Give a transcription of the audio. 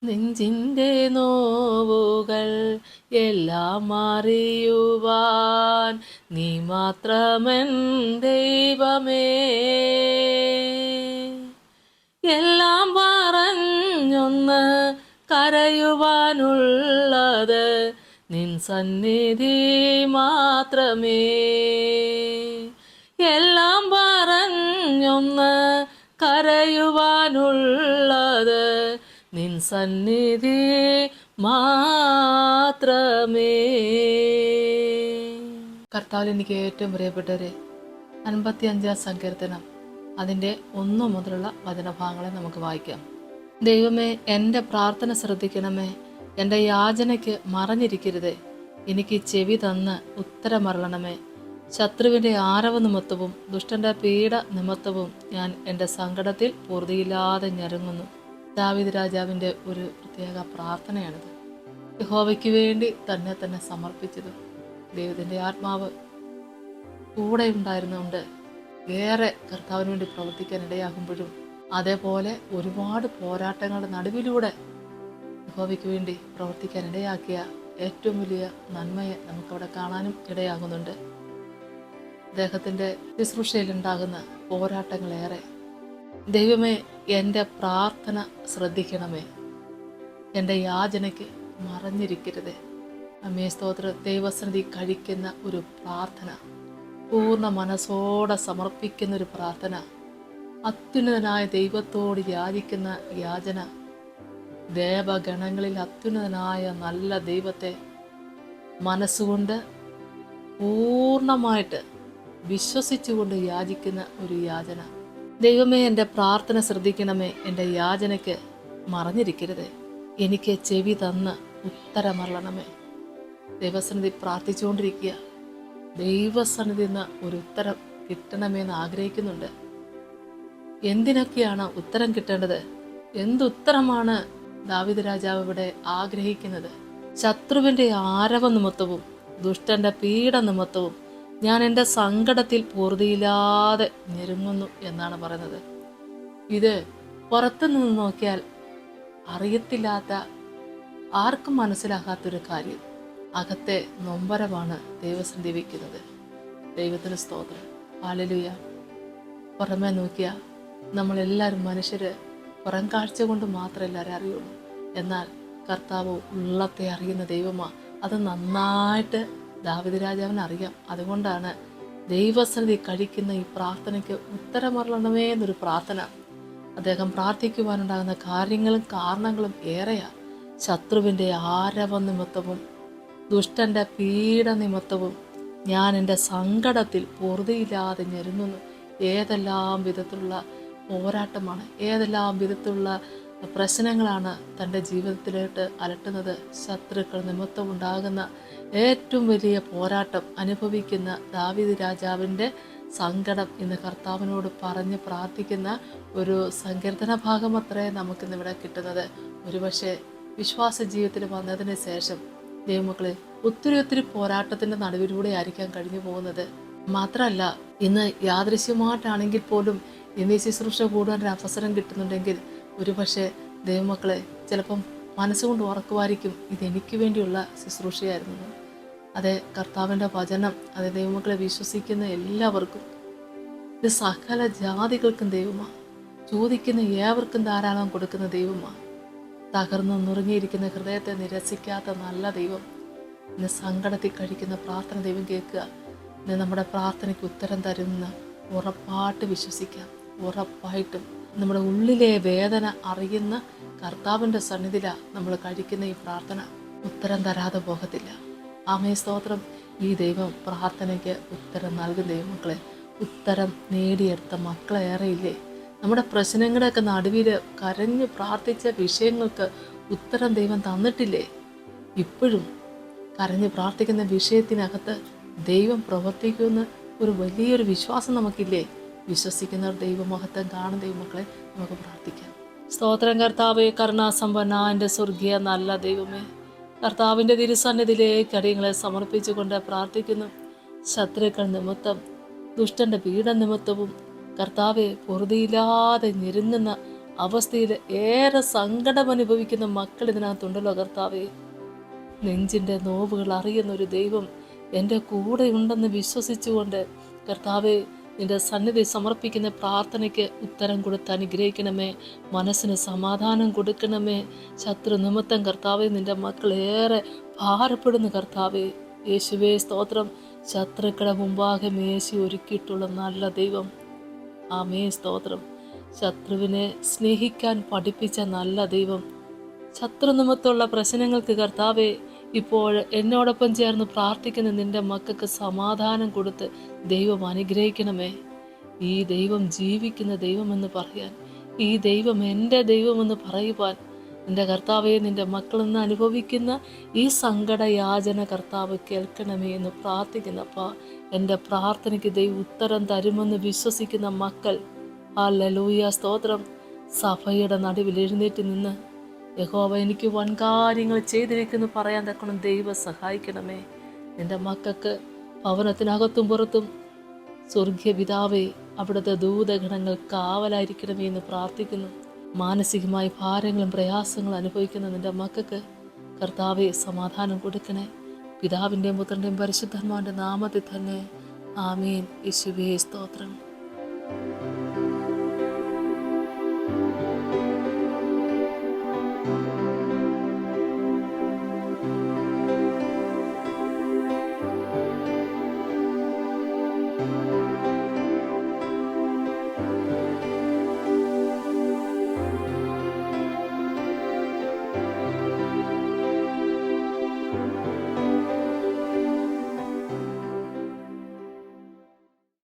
നെഞ്ചിൻ്റെ നോവുകൾ എല്ലാം അറിയുവാൻ നീ മാത്രമൻ ദൈവമേ. എല്ലാം പറഞ്ഞൊന്ന് കരയുവാനുള്ളത് നിൻ സന്നിധി മാത്രമേ. എല്ലാം പറഞ്ഞൊന്ന് കരയുവാനുള്ളത് നിൻ സന്നിധി മാത്രമേ. കർത്താവിൽ എനിക്ക് ഏറ്റവും പ്രിയപ്പെട്ടവരെ, 55 സങ്കീർത്തനം അതിൻ്റെ 1 മുതലുള്ള വചനഭാഗങ്ങളെ നമുക്ക് വായിക്കാം. ദൈവമേ, എൻ്റെ പ്രാർത്ഥന ശ്രദ്ധിക്കണമേ, എൻ്റെ യാചനയ്ക്ക് മറഞ്ഞിരിക്കരുതേ. എനിക്ക് ചെവി തന്ന് ഉത്തരമരുളണമേ. ശത്രുവിൻ്റെ ആരവ നിമിത്തവും ദുഷ്ടൻ്റെ പീഡ നിമിത്തവും ഞാൻ എൻ്റെ സങ്കടത്തിൽ പൂർത്തിയില്ലാതെ ഞെരുങ്ങുന്നു. ദാവീദ് രാജാവിൻ്റെ ഒരു പ്രത്യേക പ്രാർത്ഥനയാണിത്. യഹോവയ്ക്ക് വേണ്ടി തന്നെ സമർപ്പിച്ചത്. ദൈവത്തിൻ്റെ ആത്മാവ് കൂടെ ഉണ്ടായിരുന്നുകൊണ്ട് ഏറെ കർത്താവിന് വേണ്ടി പ്രവർത്തിക്കാൻ ഇടയാകുമ്പോഴും അതേപോലെ ഒരുപാട് പോരാട്ടങ്ങളുടെ നടുവിലൂടെ യഹോവയ്ക്ക് വേണ്ടി പ്രവർത്തിക്കാൻ ഇടയാക്കിയ ഏറ്റവും വലിയ നന്മയെ നമുക്കവിടെ കാണാനും ഇടയാകുന്നുണ്ട്. അദ്ദേഹത്തിൻ്റെ ശുശ്രൂഷയിലുണ്ടാകുന്ന പോരാട്ടങ്ങളേറെ. ദൈവമേ, എൻ്റെ പ്രാർത്ഥന ശ്രദ്ധിക്കണമേ, എൻ്റെ യാചനയ്ക്ക് മറഞ്ഞിരിക്കരുതേ. അമ്മേ സ്തോത്ര. ദൈവസന്നിധി കഴിക്കുന്ന ഒരു പ്രാർത്ഥന, പൂർണ്ണ മനസ്സോടെ സമർപ്പിക്കുന്ന ഒരു പ്രാർത്ഥന, അത്യുന്നതനായ ദൈവത്തോട് യാചിക്കുന്ന യാചന, ദേവഗണങ്ങളിൽ അത്യുന്നതനായ നല്ല ദൈവത്തെ മനസ്സുകൊണ്ട് പൂർണ്ണമായിട്ട് വിശ്വസിച്ചുകൊണ്ട് യാചിക്കുന്ന ഒരു യാചന. ദൈവമേ, എൻ്റെ പ്രാർത്ഥന ശ്രദ്ധിക്കണമേ, എൻ്റെ യാചനയ്ക്ക് മറഞ്ഞിരിക്കരുതേ. എനിക്ക് ചെവി തന്ന് ഉത്തരമരുളണമേ. ദൈവസന്നിധി പ്രാർത്ഥിച്ചുകൊണ്ടിരിക്കുക. ദൈവസന്നിധി നിന്ന് ഒരു ഉത്തരം കിട്ടണമെന്ന് ആഗ്രഹിക്കുന്നുണ്ട്. എന്തിനൊക്കെയാണ് ഉത്തരം കിട്ടേണ്ടത്? എന്തുത്തരമാണ് ദാവീദ് രാജാവ് ഇവിടെ ആഗ്രഹിക്കുന്നത്? ശത്രുവിൻ്റെ ആരവ നിമിത്തവും ദുഷ്ടൻ്റെ പീഡ നിമിത്തവും ഞാൻ എൻ്റെ സങ്കടത്തിൽ പൂർത്തിയില്ലാതെ ഞെരുങ്ങുന്നു എന്നാണ് പറയുന്നത്. ഇത് പുറത്തു നിന്ന് നോക്കിയാൽ അറിയത്തില്ലാത്ത, ആർക്കും മനസ്സിലാകാത്തൊരു കാര്യം. അകത്തെ നൊമ്പരമാണ് ദൈവസന്നിധി വയ്ക്കുന്നത്. ദൈവത്തിന് സ്തോത്രം. ഹല്ലേലൂയ. പുറമേ നോക്കിയാൽ നമ്മളെല്ലാവരും മനുഷ്യര് പുറം കാഴ്ച കൊണ്ട് മാത്രമേ എല്ലാവരും അറിയുള്ളൂ. എന്നാൽ കർത്താവ് ഉള്ളത്തെ അറിയുന്ന ദൈവമാണ്. അത് നന്നായിട്ട് ദാവീദ് രാജാവിന് അറിയാം. അതുകൊണ്ടാണ് ദൈവസന്നിധി കഴിക്കുന്ന ഈ പ്രാർത്ഥനയ്ക്ക് ഉത്തരമരുളണമേ എന്നൊരു പ്രാർത്ഥന. അദ്ദേഹം പ്രാർത്ഥിക്കുവാനുണ്ടാകുന്ന കാര്യങ്ങളും കാരണങ്ങളും ഏറെയാണ്. ശത്രുവിൻ്റെ ആരവ നിമിത്തവും ദുഷ്ടൻ്റെ പീഡ നിമിത്തവും ഞാൻ എൻ്റെ സങ്കടത്തിൽ പൂർത്തിയില്ലാതെ ഞെരുങ്ങുന്നു. ഏതെല്ലാം വിധത്തിലുള്ള പോരാട്ടമാണ്, ഏതെല്ലാം വിധത്തിലുള്ള പ്രശ്നങ്ങളാണ് തൻ്റെ ജീവിതത്തിലോട്ട് അലട്ടുന്നത്. ശത്രുക്കൾ നിമിത്തമുണ്ടാകുന്ന ഏറ്റവും വലിയ പോരാട്ടം അനുഭവിക്കുന്ന ദാവീദ് രാജാവിൻ്റെ സങ്കടം ഇന്ന് കർത്താവിനോട് പറഞ്ഞ് പ്രാർത്ഥിക്കുന്ന ഒരു സങ്കീർത്തന ഭാഗം അത്രേ നമുക്കിന്നിവിടെ കിട്ടുന്നത്. ഒരുപക്ഷെ വിശ്വാസ ജീവിതത്തിൽ വന്നതിന് ശേഷം ദൈവമക്കളെ ഒത്തിരി പോരാട്ടത്തിൻ്റെ നടുവിലൂടെ ആയിരിക്കാം കഴിഞ്ഞു പോകുന്നത്. മാത്രമല്ല, ഇന്ന് യാദൃശ്യമായിട്ടാണെങ്കിൽ പോലും ഇന്ന് ഈ ശുശ്രൂഷ കൂടാൻ ഒരു അവസരം കിട്ടുന്നുണ്ടെങ്കിൽ ഒരുപക്ഷെ ദൈവമക്കളെ ചിലപ്പം മനസ്സുകൊണ്ട് ഓർക്കുമായിരിക്കും, ഇതെനിക്ക് വേണ്ടിയുള്ള ശുശ്രൂഷയായിരുന്നു. അതെ, കർത്താവിൻ്റെ വചനം അത് ദൈവമക്കളെ വിശ്വസിക്കുന്ന എല്ലാവർക്കും, ഇത് സകല ജാതികൾക്കും ദൈവമാണ്. ചോദിക്കുന്ന ഏവർക്കും ധാരാളം കൊടുക്കുന്ന ദൈവമാണ്. തകർന്നു നുറുങ്ങിയിരിക്കുന്ന ഹൃദയത്തെ നിരസിക്കാത്ത നല്ല ദൈവം. ഇന്ന് സങ്കടത്തിൽ കഴിക്കുന്ന പ്രാർത്ഥന ദൈവം കേൾക്കുക. ഇന്ന് നമ്മുടെ പ്രാർത്ഥനയ്ക്ക് ഉത്തരം തരുന്ന ഉറപ്പായിട്ട് വിശ്വസിക്കാം. ഉറപ്പായിട്ടും നമ്മുടെ ഉള്ളിലെ വേദന അറിയുന്ന കർത്താവിൻ്റെ സന്നിധിയിലാണ് നമ്മൾ കഴിക്കുന്ന ഈ പ്രാർത്ഥന. ഉത്തരം തരാതെ പോകത്തില്ല. ആമേ സ്തോത്രം. ഈ ദൈവം പ്രാർത്ഥനയ്ക്ക് ഉത്തരം നൽകും. ദൈവമക്കളെ, ഉത്തരം നേടിയെടുത്ത മക്കളേറെയില്ലേ? നമ്മുടെ പ്രശ്നങ്ങളുടെയൊക്കെ നടുവിൽ കരഞ്ഞ് പ്രാർത്ഥിച്ച വിഷയങ്ങൾക്ക് ഉത്തരം ദൈവം തന്നിട്ടില്ലേ? ഇപ്പോഴും കരഞ്ഞ് പ്രാർത്ഥിക്കുന്ന വിഷയത്തിനകത്ത് ദൈവം പ്രവർത്തിക്കുമെന്ന് ഒരു വലിയൊരു വിശ്വാസം നമുക്കില്ലേ? വിശ്വസിക്കുന്നവർ ദൈവമഹത്വം കാണും. ദൈവമക്കളെ, നമുക്ക് പ്രാർത്ഥിക്കാം. സ്തോത്രം കർത്താവേ, കരുണാസമ്പന്ന എൻ്റെ സ്വർഗീയ നല്ല ദൈവമേ, കർത്താവിൻ്റെ തിരുസന്നിധിയിലേക്ക് അടിയങ്ങളെ സമർപ്പിച്ചുകൊണ്ട് പ്രാർത്ഥിക്കുന്നു. ശത്രുക്കൾ നിമിത്തം ദുഷ്ടൻ്റെ പീഡ നിമിത്തവും കർത്താവെ പൊറുതിയില്ലാതെ ഞെരുങ്ങുന്ന അവസ്ഥയിൽ ഏറെ സങ്കടം അനുഭവിക്കുന്ന മക്കൾ ഇതിനകത്തുണ്ടല്ലോ കർത്താവേ. നെഞ്ചിൻ്റെ നോവുകൾ അറിയുന്ന ഒരു ദൈവം എൻ്റെ കൂടെ ഉണ്ടെന്ന് വിശ്വസിച്ചുകൊണ്ട് കർത്താവെ നിന്റെ സന്നിധി സമർപ്പിക്കുന്ന പ്രാർത്ഥനയ്ക്ക് ഉത്തരം കൊടുത്ത് അനുഗ്രഹിക്കണമേ. മനസ്സിന് സമാധാനം കൊടുക്കണമേ. ശത്രു നിമിത്തം കർത്താവെ നിന്റെ മക്കൾ ഏറെ ഭാരപ്പെടുന്നു കർത്താവെ. യേശുവേ സ്തോത്രം. ശത്രുക്കളുടെ മുമ്പാകെ മേശി ഒരുക്കിയിട്ടുള്ള നല്ല ദൈവം. ആമേ സ്തോത്രം. ശത്രുവിനെ സ്നേഹിക്കാൻ പഠിപ്പിച്ച നല്ല ദൈവം. ശത്രു നിമിത്തമുള്ള പ്രശ്നങ്ങൾക്ക് കർത്താവെ ഇപ്പോൾ എന്നോടൊപ്പം ചേർന്ന് പ്രാർത്ഥിക്കുന്ന നിന്റെ മക്കൾക്ക് സമാധാനം കൊടുത്ത് ദൈവം അനുഗ്രഹിക്കണമേ. ഈ ദൈവം ജീവിക്കുന്ന ദൈവമെന്ന് പറയാൻ, ഈ ദൈവം എൻ്റെ ദൈവമെന്ന് പറയുവാൻ എൻ്റെ കർത്താവെ നിന്റെ മക്കളെന്ന് അനുഭവിക്കുന്ന ഈ സങ്കടയാചന കർത്താവ് കേൾക്കണമേ എന്ന് പ്രാർത്ഥിക്കുന്നപ്പാ. എൻ്റെ പ്രാർത്ഥനയ്ക്ക് ദൈവം ഉത്തരം തരുമെന്ന് വിശ്വസിക്കുന്ന മക്കൾ, ഹല്ലേലൂയ സ്തോത്രം. സഭയുടെ നടുവിൽ എഴുന്നേറ്റ് നിന്ന് യഹോവ എനിക്ക് വൻകാര്യങ്ങൾ ചെയ്തിരിക്കുന്നു പറയാൻ തക്കണം ദൈവം സഹായിക്കണമേ. നിന്റെ മക്കൾക്ക് ഭവനത്തിനകത്തും പുറത്തും സ്വർഗീയ പിതാവേ അവിടുത്തെ ദൂതഗണങ്ങൾ കാവലായിരിക്കണമേ എന്ന് പ്രാർത്ഥിക്കുന്നു. മാനസികമായി ഭാരങ്ങളും പ്രയാസങ്ങളും അനുഭവിക്കുന്ന നിന്റെ മക്കൾക്ക് കർത്താവെ സമാധാനം കൊടുക്കണേ. പിതാവിൻ്റെയും പുത്രൻ്റെയും പരിശുദ്ധാത്മാവിൻ്റെ നാമത്തിൽ തന്നെ ആമേൻ. യേശുവേ സ്തോത്രം.